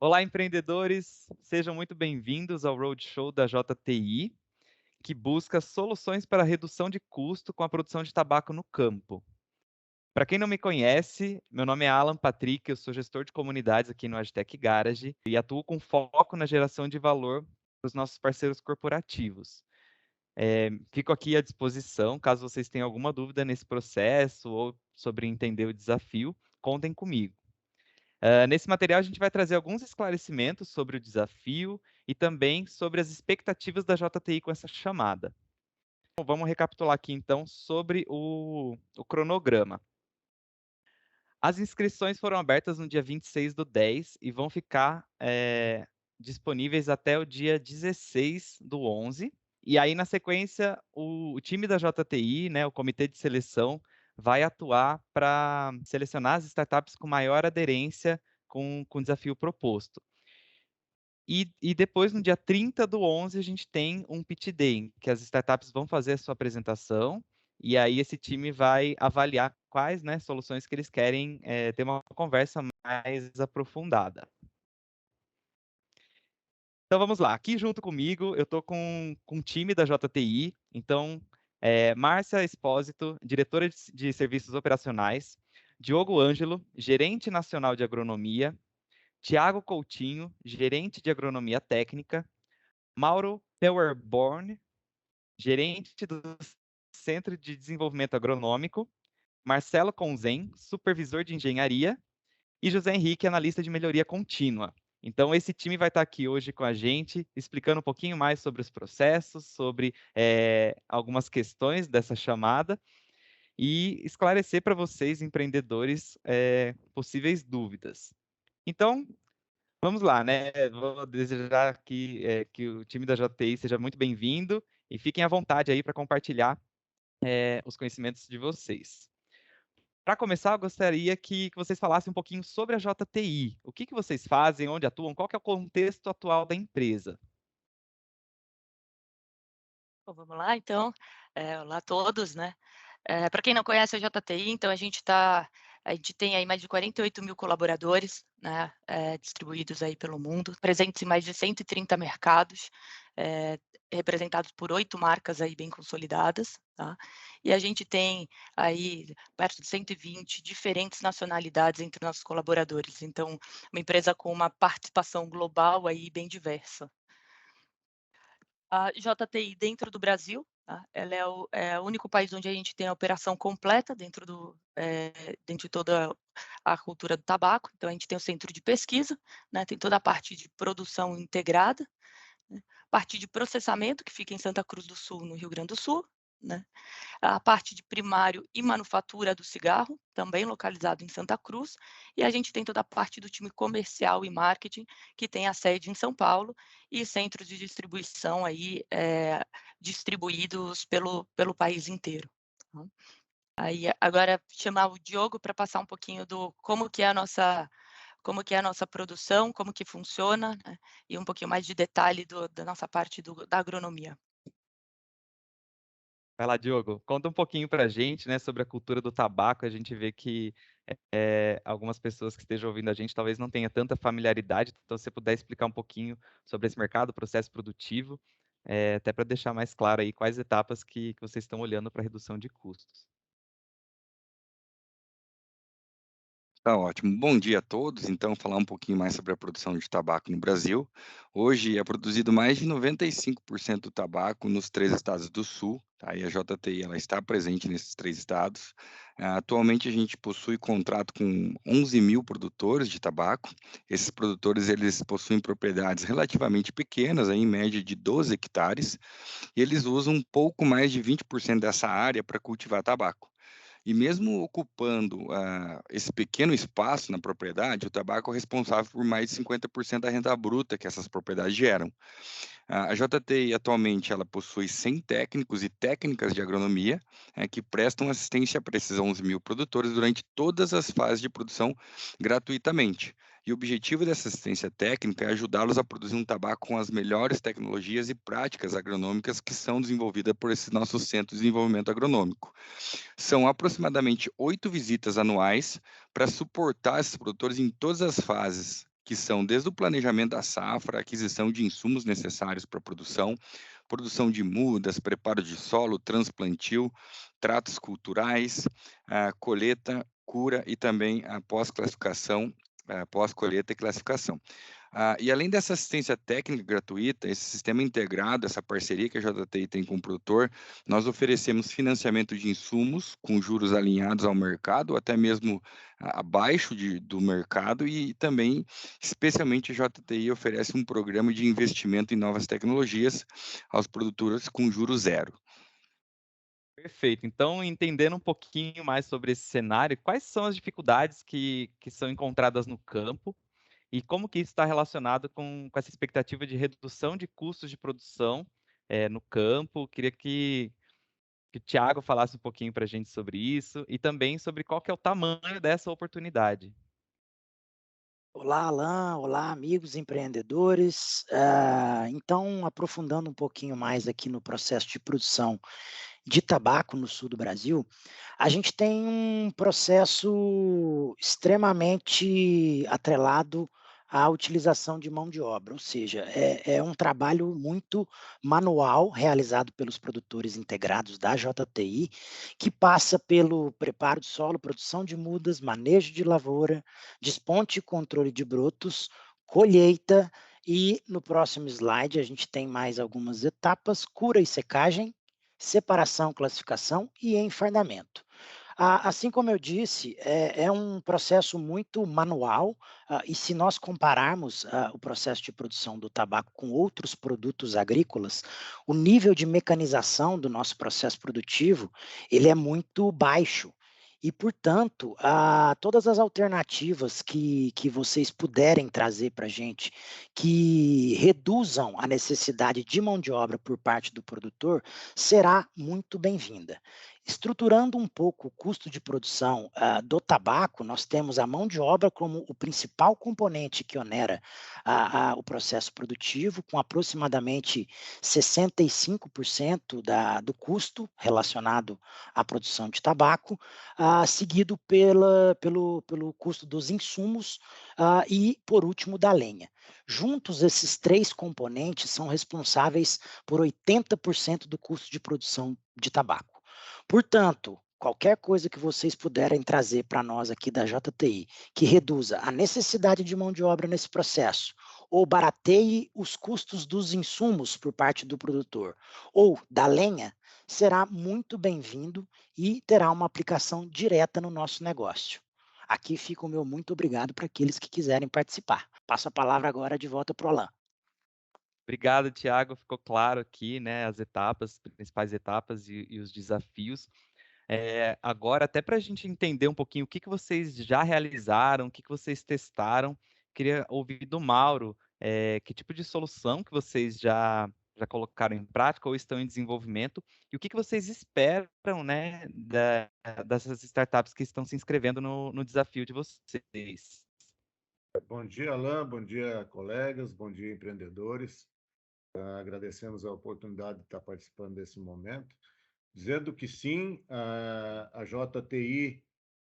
Olá, empreendedores! Sejam muito bem-vindos ao Roadshow da JTI, que busca soluções para redução de custo com a produção de tabaco no campo. Para quem não me conhece, meu nome é Alan Patrick, eu sou gestor de comunidades aqui no Agtech Garage e atuo com foco na geração de valor para os nossos parceiros corporativos. Fico aqui à disposição, caso vocês tenham alguma dúvida nesse processo ou sobre entender o desafio, contem comigo. Nesse material, a gente vai trazer alguns esclarecimentos sobre o desafio e também sobre as expectativas da JTI com essa chamada. Bom, vamos recapitular aqui, então, sobre o cronograma. As inscrições foram abertas no dia 26/10 e vão ficar disponíveis até o dia 16/11. E aí, na sequência, o time da JTI, né, o comitê de seleção, vai atuar para selecionar as startups com maior aderência com o desafio proposto. E depois, no dia 30/11, a gente tem um pitch day, em que as startups vão fazer a sua apresentação, e aí esse time vai avaliar quais, né, soluções que eles querem ter uma conversa mais aprofundada. Então vamos lá, aqui junto comigo eu estou com o time da JTI, então, Márcia Espósito, diretora de serviços operacionais, Diogo Ângelo, gerente nacional de agronomia, Tiago Coutinho, gerente de agronomia técnica, Mauro Pellerborn, gerente do Centro de Desenvolvimento Agronômico, Marcelo Conzen, supervisor de engenharia, e José Henrique, analista de melhoria contínua. Então, esse time vai estar aqui hoje com a gente, explicando um pouquinho mais sobre os processos, sobre algumas questões dessa chamada, e esclarecer para vocês, empreendedores, possíveis dúvidas. Então, vamos lá, né? Vou desejar que o time da JTI seja muito bem-vindo e fiquem à vontade aí para compartilhar os conhecimentos de vocês. Para começar, eu gostaria que vocês falassem um pouquinho sobre a JTI. O que vocês fazem, onde atuam, qual que é o contexto atual da empresa? Bom, vamos lá então. Olá a todos, né. Pra quem não conhece a JTI, então a gente tem aí mais de 48.000 colaboradores, né, distribuídos aí pelo mundo, presentes em mais de 130 mercados, eh, representados por 8 marcas aí bem consolidadas, tá. E a gente tem aí perto de 120 diferentes nacionalidades entre nossos colaboradores, então uma empresa com uma participação global aí bem diversa. A JTI dentro do Brasil, tá, ela é o único país onde a gente tem a operação completa dentro de toda a cultura do tabaco. Então a gente tem o centro de pesquisa, né, tem toda a parte de produção integrada, né, parte de processamento que fica em Santa Cruz do Sul, no Rio Grande do Sul, né, a parte de primário e manufatura do cigarro, também localizado em Santa Cruz, e a gente tem toda a parte do time comercial e marketing, que tem a sede em São Paulo, e centros de distribuição aí, distribuídos pelo país inteiro, tá. Aí, agora chamar o Diogo para passar um pouquinho do como que é a nossa produção, como que funciona, né, e um pouquinho mais de detalhe da nossa parte da agronomia. Vai lá, Diogo, conta um pouquinho para a gente, né, sobre a cultura do tabaco. A gente vê que algumas pessoas que estejam ouvindo a gente talvez não tenha tanta familiaridade, então se você puder explicar um pouquinho sobre esse mercado, processo produtivo, até para deixar mais claro aí quais etapas que vocês estão olhando para redução de custos. Tá ótimo. Bom dia a todos. Então, falar um pouquinho mais sobre a produção de tabaco no Brasil. Hoje é produzido mais de 95% do tabaco nos 3 estados do Sul, tá? E a JTI ela está presente nesses 3 estados. Atualmente a gente possui contrato com 11.000 produtores de tabaco. Esses produtores eles possuem propriedades relativamente pequenas, aí, em média de 12 hectares, e eles usam um pouco mais de 20% dessa área para cultivar tabaco. E mesmo ocupando, esse pequeno espaço na propriedade, o tabaco é responsável por mais de 50% da renda bruta que essas propriedades geram. A JTI atualmente ela possui 100 técnicos e técnicas de agronomia, que prestam assistência para esses 11.000 produtores durante todas as fases de produção gratuitamente. E o objetivo dessa assistência técnica é ajudá-los a produzir um tabaco com as melhores tecnologias e práticas agronômicas que são desenvolvidas por esse nosso Centro de Desenvolvimento Agronômico. São aproximadamente 8 visitas anuais para suportar esses produtores em todas as fases, que são desde o planejamento da safra, aquisição de insumos necessários para a produção, produção de mudas, preparo de solo, transplantio, tratos culturais, colheita, cura e também a pós-classificação, pós-colheita e classificação. E além dessa assistência técnica gratuita, esse sistema integrado, essa parceria que a JTI tem com o produtor, nós oferecemos financiamento de insumos com juros alinhados ao mercado, até mesmo abaixo do mercado, e também, especialmente, a JTI oferece um programa de investimento em novas tecnologias aos produtores com juros zero. Perfeito. Então, entendendo um pouquinho mais sobre esse cenário, quais são as dificuldades que são encontradas no campo e como que isso está relacionado com essa expectativa de redução de custos de produção no campo? Queria que o Thiago falasse um pouquinho para a gente sobre isso e também sobre qual que é o tamanho dessa oportunidade. Olá, Alan. Olá, amigos empreendedores. Então, aprofundando um pouquinho mais aqui no processo de produção de tabaco no sul do Brasil, a gente tem um processo extremamente atrelado à utilização de mão de obra, ou seja, é um trabalho muito manual realizado pelos produtores integrados da JTI, que passa pelo preparo de solo, produção de mudas, manejo de lavoura, desponte e controle de brotos, colheita e no próximo slide a gente tem mais algumas etapas: cura e secagem, separação, classificação e enfardamento. Assim como eu disse, é um processo muito manual, e se nós compararmos o processo de produção do tabaco com outros produtos agrícolas, o nível de mecanização do nosso processo produtivo, ele é muito baixo. E, portanto, todas as alternativas que vocês puderem trazer para a gente, que reduzam a necessidade de mão de obra por parte do produtor, será muito bem-vinda. Estruturando um pouco o custo de produção do tabaco, nós temos a mão de obra como o principal componente que onera o processo produtivo, com aproximadamente 65% do custo relacionado à produção de tabaco, seguido pelo custo dos insumos e, por último, da lenha. Juntos, esses três componentes são responsáveis por 80% do custo de produção de tabaco. Portanto, qualquer coisa que vocês puderem trazer para nós aqui da JTI, que reduza a necessidade de mão de obra nesse processo, ou barateie os custos dos insumos por parte do produtor, ou da lenha, será muito bem-vindo e terá uma aplicação direta no nosso negócio. Aqui fica o meu muito obrigado para aqueles que quiserem participar. Passo a palavra agora de volta para o Alan. Obrigado, Thiago. Ficou claro aqui, né, as etapas, principais etapas e os desafios. Agora, até para a gente entender um pouquinho o que vocês já realizaram, o que vocês testaram, queria ouvir do Mauro, que tipo de solução que vocês já colocaram em prática ou estão em desenvolvimento, e o que vocês esperam, né, dessas startups que estão se inscrevendo no desafio de vocês. Bom dia, Alan. Bom dia, colegas. Bom dia, empreendedores. Agradecemos a oportunidade de estar participando desse momento. Dizendo que sim, a JTI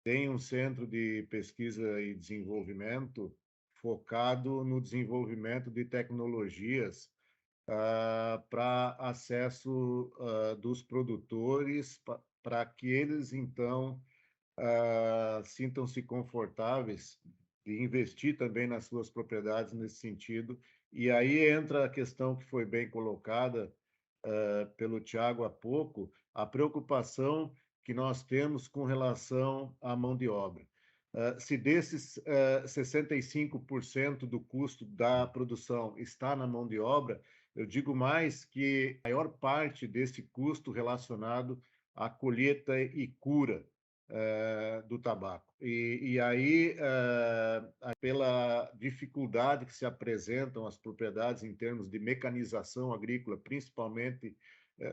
tem um centro de pesquisa e desenvolvimento focado no desenvolvimento de tecnologias para acesso dos produtores, para que eles, então, sintam-se confortáveis de investir também nas suas propriedades nesse sentido. E aí entra a questão que foi bem colocada pelo Thiago há pouco, a preocupação que nós temos com relação à mão de obra. Se desses 65% do custo da produção está na mão de obra, eu digo mais que a maior parte desse custo relacionado à colheita e cura do tabaco. E aí, pela dificuldade que se apresentam as propriedades em termos de mecanização agrícola, principalmente,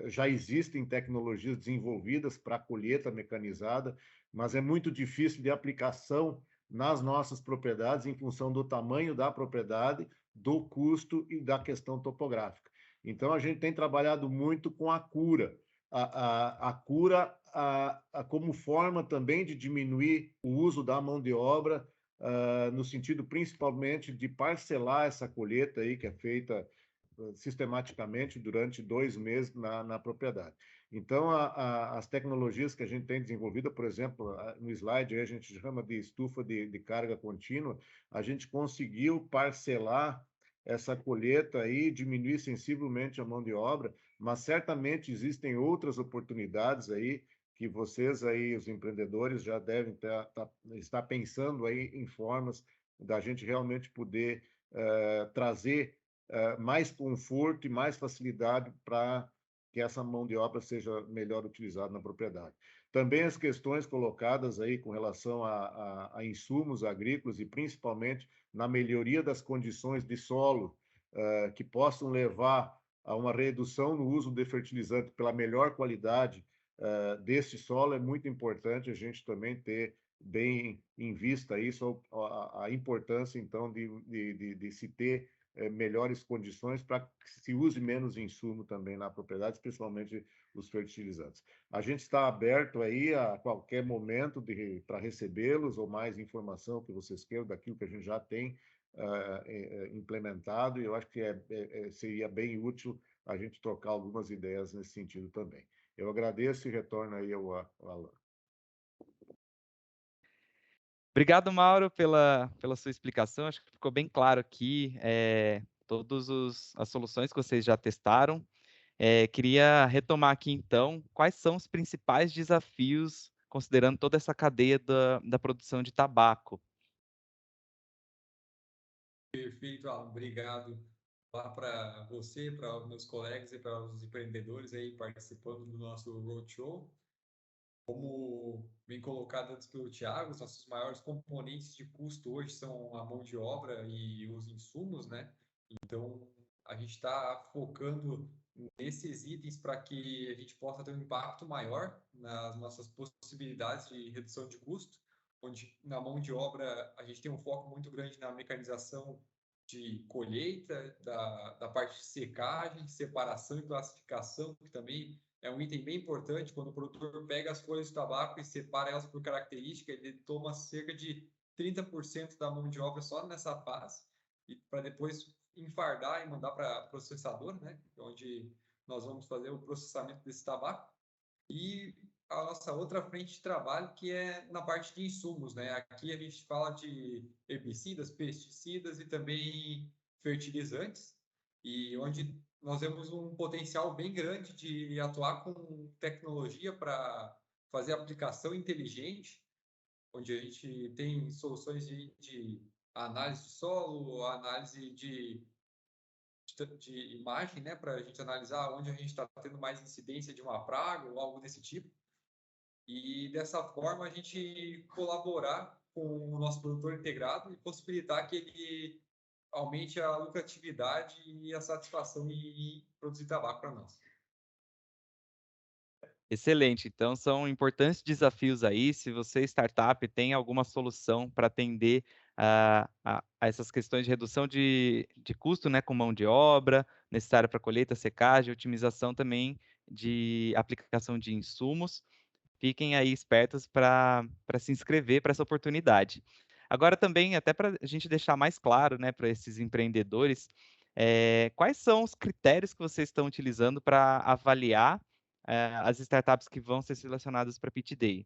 já existem tecnologias desenvolvidas para a colheita mecanizada, mas é muito difícil de aplicação nas nossas propriedades em função do tamanho da propriedade, do custo e da questão topográfica. Então, a gente tem trabalhado muito com a cura. A cura como forma também de diminuir o uso da mão de obra no sentido principalmente de parcelar essa colheita aí que é feita sistematicamente durante 2 meses na propriedade. Então, as tecnologias que a gente tem desenvolvida, por exemplo, no slide aí a gente chama de estufa de carga contínua, a gente conseguiu parcelar essa colheita aí, diminuir sensivelmente a mão de obra, mas certamente existem outras oportunidades aí que vocês aí, os empreendedores, já devem estar pensando aí em formas da gente realmente poder trazer mais conforto e mais facilidade para que essa mão de obra seja melhor utilizada na propriedade. Também as questões colocadas aí com relação a insumos agrícolas e principalmente na melhoria das condições de solo, que possam levar a uma redução no uso de fertilizante pela melhor qualidade desse solo, é muito importante a gente também ter bem em vista isso, a importância, então, de se ter melhores condições para que se use menos insumo também na propriedade, especialmente os fertilizantes. A gente está aberto aí a qualquer momento para recebê-los ou mais informação que vocês queiram daquilo que a gente já tem implementado, e eu acho que seria bem útil a gente trocar algumas ideias nesse sentido também. Eu agradeço e retorno aí ao Alan. Obrigado, Mauro, pela sua explicação. Acho que ficou bem claro aqui todas as soluções que vocês já testaram. Queria retomar aqui, então, quais são os principais desafios, considerando toda essa cadeia da produção de tabaco? Perfeito, Alan. Obrigado para você, para os meus colegas e para os empreendedores aí participando do nosso roadshow. Como bem colocado antes pelo Thiago, os nossos maiores componentes de custo hoje são a mão de obra e os insumos, né? Então, a gente está focando nesses itens para que a gente possa ter um impacto maior nas nossas possibilidades de redução de custo, onde na mão de obra a gente tem um foco muito grande na mecanização de colheita, da parte de secagem, separação e classificação, que também é um item bem importante. Quando o produtor pega as folhas de tabaco e separa elas por característica, ele toma cerca de 30% da mão de obra só nessa fase, e para depois enfardar e mandar para processador, né, onde nós vamos fazer o processamento desse tabaco. E a nossa outra frente de trabalho, que é na parte de insumos, né? Aqui a gente fala de herbicidas, pesticidas e também fertilizantes, e onde nós temos um potencial bem grande de atuar com tecnologia para fazer aplicação inteligente, onde a gente tem soluções de análise de solo, análise de imagem, né, para a gente analisar onde a gente está tendo mais incidência de uma praga ou algo desse tipo. E dessa forma a gente colaborar com o nosso produtor integrado e possibilitar que ele aumente a lucratividade e a satisfação em produzir tabaco para nós. Excelente. Então, são importantes desafios aí. Se você, startup, tem alguma solução para atender a essas questões de redução de custo, né, com mão de obra, necessária para colheita, secagem, otimização também de aplicação de insumos, fiquem aí espertos para se inscrever para essa oportunidade. Agora também, até para a gente deixar mais claro, né, para esses empreendedores, quais são os critérios que vocês estão utilizando para avaliar as startups que vão ser selecionadas para Pitch Day?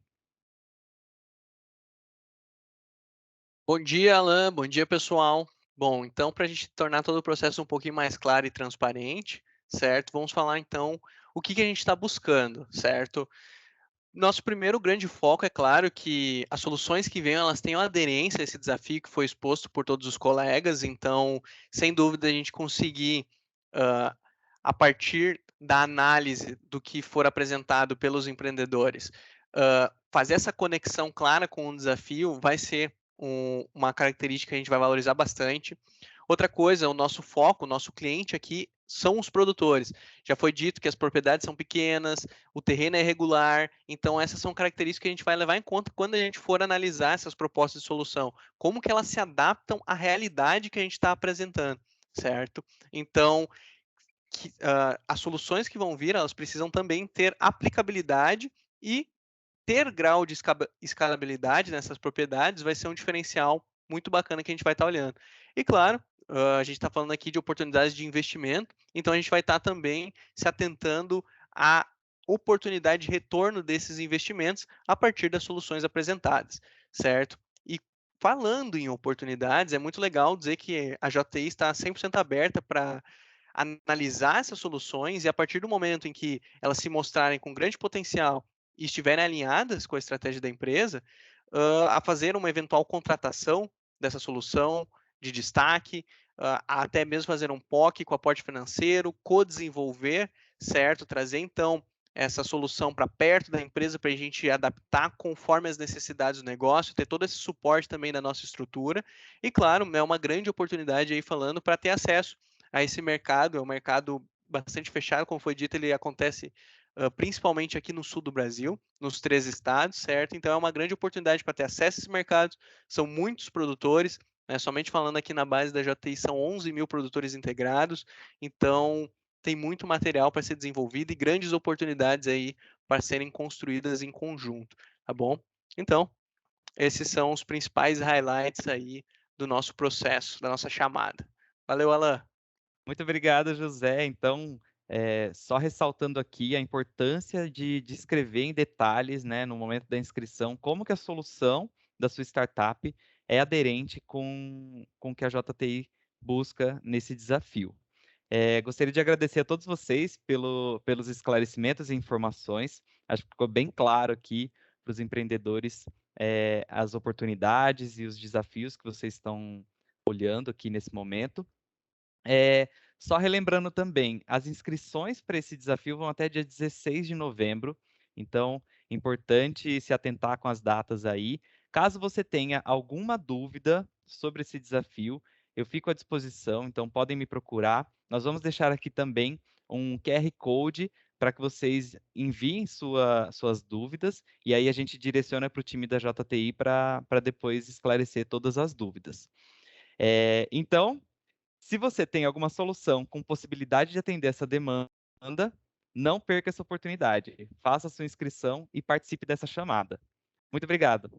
Bom dia, Alan. Bom dia, pessoal. Bom, então, para a gente tornar todo o processo um pouquinho mais claro e transparente, certo? Vamos falar, então, o que a gente está buscando, certo? Nosso primeiro grande foco é claro que as soluções que venham, elas tenham aderência a esse desafio que foi exposto por todos os colegas. Então, sem dúvida, a gente conseguir, a partir da análise do que for apresentado pelos empreendedores, fazer essa conexão clara com o desafio vai ser uma característica que a gente vai valorizar bastante. Outra coisa, o nosso foco, o nosso cliente aqui são os produtores. Já foi dito que as propriedades são pequenas, o terreno é irregular, então essas são características que a gente vai levar em conta quando a gente for analisar essas propostas de solução. Como que elas se adaptam à realidade que a gente está apresentando, certo? Então, as soluções que vão vir, elas precisam também ter aplicabilidade e ter grau de escalabilidade nessas propriedades vai ser um diferencial muito bacana que a gente vai estar olhando. E claro, a gente está falando aqui de oportunidades de investimento, então a gente vai estar também se atentando à oportunidade de retorno desses investimentos a partir das soluções apresentadas, certo? E falando em oportunidades, é muito legal dizer que a JTI está 100% aberta para analisar essas soluções e a partir do momento em que elas se mostrarem com grande potencial e estiverem alinhadas com a estratégia da empresa, a fazer uma eventual contratação dessa solução de destaque, até mesmo fazer um POC com aporte financeiro, co-desenvolver, certo? Trazer, então, essa solução para perto da empresa para a gente adaptar conforme as necessidades do negócio, ter todo esse suporte também da nossa estrutura. E, claro, é uma grande oportunidade aí falando para ter acesso a esse mercado. É um mercado bastante fechado, como foi dito, ele acontece principalmente aqui no sul do Brasil, nos 3 estados, certo? Então é uma grande oportunidade para ter acesso a esses mercados, são muitos produtores, né? Somente falando aqui na base da JTI são 11 mil produtores integrados, então tem muito material para ser desenvolvido e grandes oportunidades aí para serem construídas em conjunto, tá bom? Então, esses são os principais highlights aí do nosso processo, da nossa chamada. Valeu, Alan. Muito obrigado, José. Então, só ressaltando aqui a importância de descrever em detalhes, né, no momento da inscrição, como que a solução da sua startup é aderente com o que a JTI busca nesse desafio. Gostaria de agradecer a todos vocês pelos esclarecimentos e informações. Acho que ficou bem claro aqui para os empreendedores as oportunidades e os desafios que vocês estão olhando aqui nesse momento. Só relembrando também, as inscrições para esse desafio vão até dia 16 de novembro, então, importante se atentar com as datas aí. Caso você tenha alguma dúvida sobre esse desafio, eu fico à disposição, então podem me procurar. Nós vamos deixar aqui também um QR Code para que vocês enviem suas dúvidas, e aí a gente direciona para o time da JTI para depois esclarecer todas as dúvidas. Então, se você tem alguma solução com possibilidade de atender essa demanda, não perca essa oportunidade. Faça a sua inscrição e participe dessa chamada. Muito obrigado.